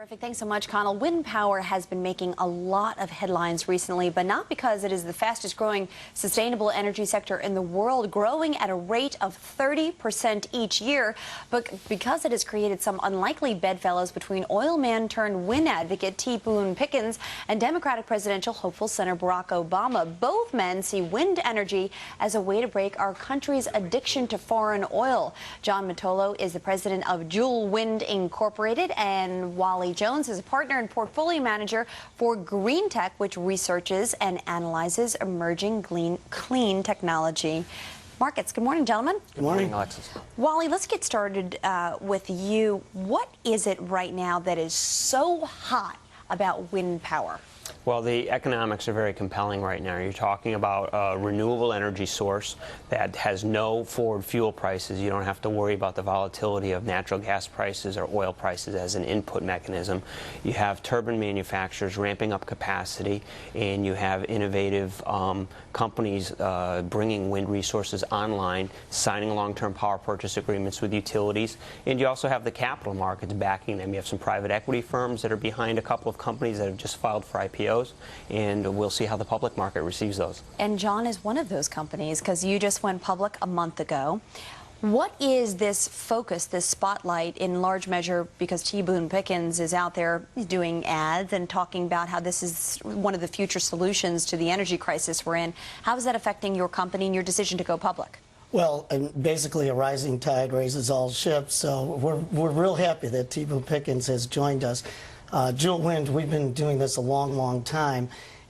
Perfect. Thanks so much, Connell. Wind power has been making a lot of headlines recently, but not because it is the fastest growing sustainable energy sector in the world, growing at a rate of 30% each year, but because it has created some unlikely bedfellows between oil man turned wind advocate T. Boone Pickens and Democratic presidential hopeful Senator Barack Obama. Both men see wind energy as a way to break our country's addiction to foreign oil. John Matolo is the president of Juhl Wind Incorporated, and Wally Jones is a partner and portfolio manager for Green Tech, which researches and analyzes emerging clean technology markets. Good morning, gentlemen. Good morning, Alexis. Wally, let's get started with you. What is it right now that is so hot about wind power? Well, the economics are very compelling right now. You're talking about a renewable energy source that has no forward fuel prices. You don't have to worry about the volatility of natural gas prices or oil prices as an input mechanism. You have turbine manufacturers ramping up capacity, and you have innovative companies bringing wind resources online, signing long-term power purchase agreements with utilities, and you also have the capital markets backing them. You have some private equity firms that are behind a couple of companies that have just filed for IPOs, and we'll see how the public market receives those. And John is one of those companies, because you just went public a month ago. What is this focus, this spotlight, in large measure because T. Boone Pickens is out there doing ads and talking about how this is one of the future solutions to the energy crisis we're in? How is that affecting your company and your decision to go public? Well, basically a rising tide raises all ships, so we're real happy that T. Boone Pickens has joined us. Juhl Wind, we've been doing this a long, long time,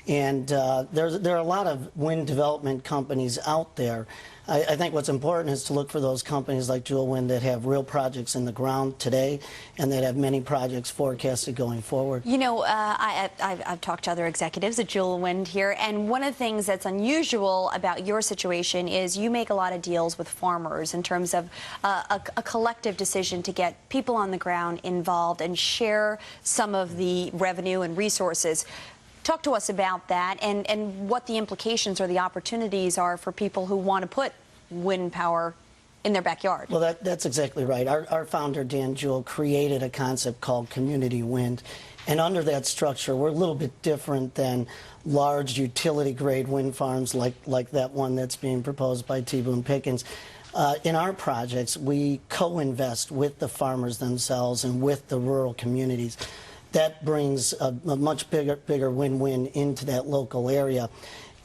and there are a lot of wind development companies out there. I think what's important is to look for those companies like Juhl Wind that have real projects in the ground today and that have many projects forecasted going forward. You know, I've talked to other executives at Juhl Wind here, and one of the things that's unusual about your situation is you make a lot of deals with farmers in terms of a collective decision to get people on the ground involved and share some of the revenue and resources. Talk to us about that and what the implications or the opportunities are for people who want to put wind power in their backyard. Well, that's exactly right. Our founder, Dan Juhl, created a concept called community wind. And under that structure, we're a little bit different than large utility-grade wind farms like that one that's being proposed by T. Boone Pickens. In our projects, we co-invest with the farmers themselves and with the rural communities. That brings a much bigger win-win into that local area.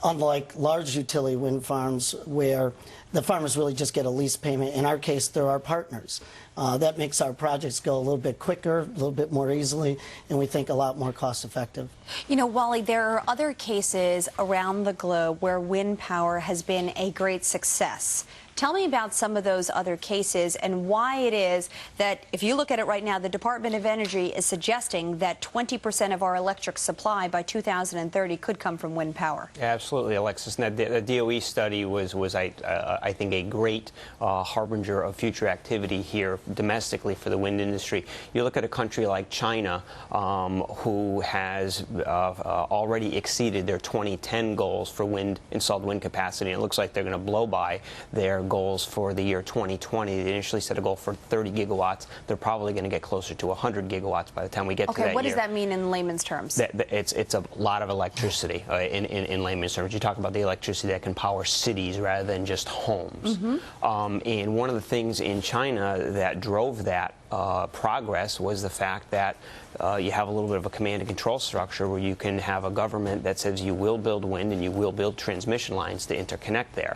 Unlike large utility wind farms where the farmers really just get a lease payment, in our case, they're our partners. That makes our projects go a little bit quicker, a little bit more easily, and we think a lot more cost-effective. You know, Wally, there are other cases around the globe where wind power has been a great success. Tell me about some of those other cases and why it is that, if you look at it right now, the Department of Energy is suggesting that 20% of our electric supply by 2030 could come from wind power. Absolutely, Alexis. And the DOE study was I think, a great harbinger of future activity here domestically for the wind industry. You look at a country like China, who has already exceeded their 2010 goals for installed wind capacity. And it looks like they're going to blow by their goals for the year 2020. They initially set a goal for 30 gigawatts. They're probably going to get closer to 100 gigawatts by the time we get to that year. Okay, what does that mean in layman's terms? It's a lot of electricity in layman's terms. You talk about the electricity that can power cities rather than just homes. Mm-hmm. And one of the things in China that drove that progress was the fact that you have a little bit of a command and control structure where you can have a government that says you will build wind and you will build transmission lines to interconnect there.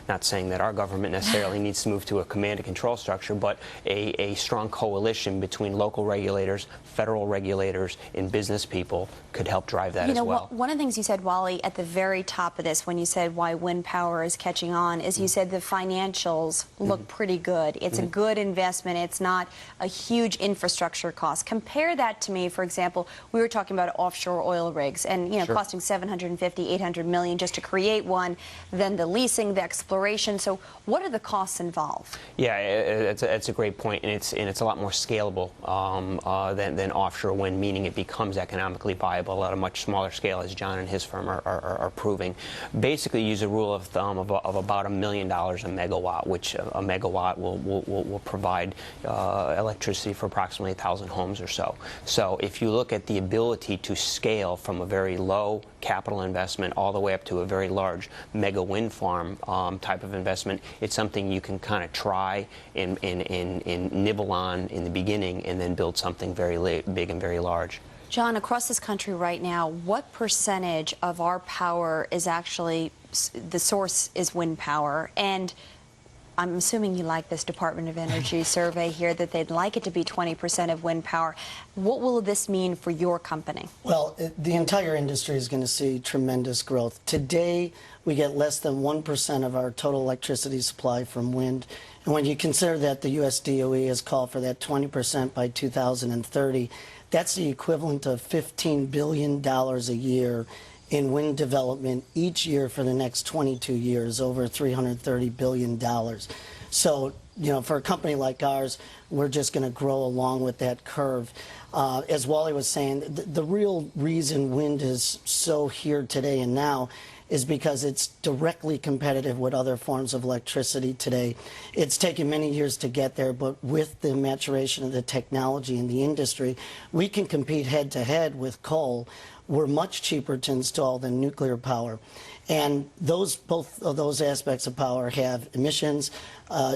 Not saying that our government necessarily needs to move to a command and control structure, but a strong coalition between local regulators, federal regulators, and business people could help drive that as well. One of the things you said, Wally, at the very top of this, when you said why wind power is catching on, is you said the financials look pretty good. It's a good investment. It's not a huge infrastructure cost. Compare that to me, for example, we were talking about offshore oil rigs and, you know, costing $750, $800 million just to create one, then the leasing, the exploration. So what are the costs involved? Yeah, it's a great point, and it's a lot more scalable than offshore wind, meaning it becomes economically viable at a much smaller scale, as John and his firm are proving. Basically, use a rule of thumb of about $1 million a megawatt, which a megawatt will provide electricity for approximately 1,000 homes or so. So if you look at the ability to scale from a very low capital investment all the way up to a very large mega wind farm type of investment, it's something you can kind of try and nibble on in the beginning and then build something very big and very large. John, across this country right now, what percentage of our power is actually, the source is wind power? And I'm assuming you like this Department of Energy survey here, that they'd like it to be 20% of wind power. What will this mean for your company? Well, the entire industry is going to see tremendous growth. Today, we get less than 1% of our total electricity supply from wind. And when you consider that the US DOE has called for that 20% by 2030, that's the equivalent of $15 billion a year in wind development each year for the next 22 years, over $330 billion. So, you know, for a company like ours, we're just going to grow along with that curve. As Wally was saying, the real reason wind is so here today and now is because it's directly competitive with other forms of electricity today. It's taken many years to get there, but with the maturation of the technology in the industry, we can compete head-to-head with coal. We're much cheaper to install than nuclear power. And both of those aspects of power have emissions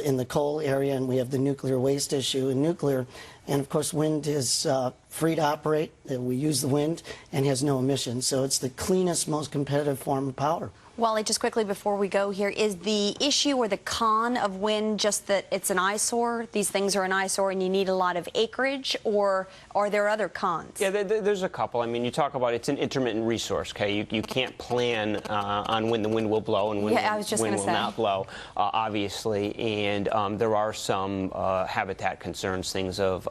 in the coal area, and we have the nuclear waste issue in nuclear. And of course, wind is free to operate. We use the wind and has no emissions. So it's the cleanest, most competitive form of power. Wally, just quickly before we go here, is the issue or the con of wind just that it's an eyesore? These things are an eyesore and you need a lot of acreage, or are there other cons? Yeah, there's a couple. I mean, you talk about it's an intermittent resource, okay? You can't plan on when the wind will blow and when the wind will not blow, obviously. And there are some habitat concerns, things of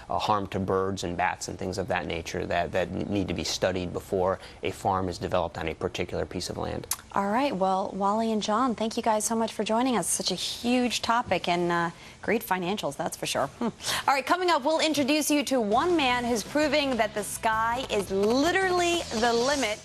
harm to birds and bats and things of that nature that need to be studied before a farm is developed on a particular piece of land. All right. Well, Wally and John, thank you guys so much for joining us. Such a huge topic and great financials, that's for sure. All right, coming up, we'll introduce you to one man who's proving that the sky is literally the limit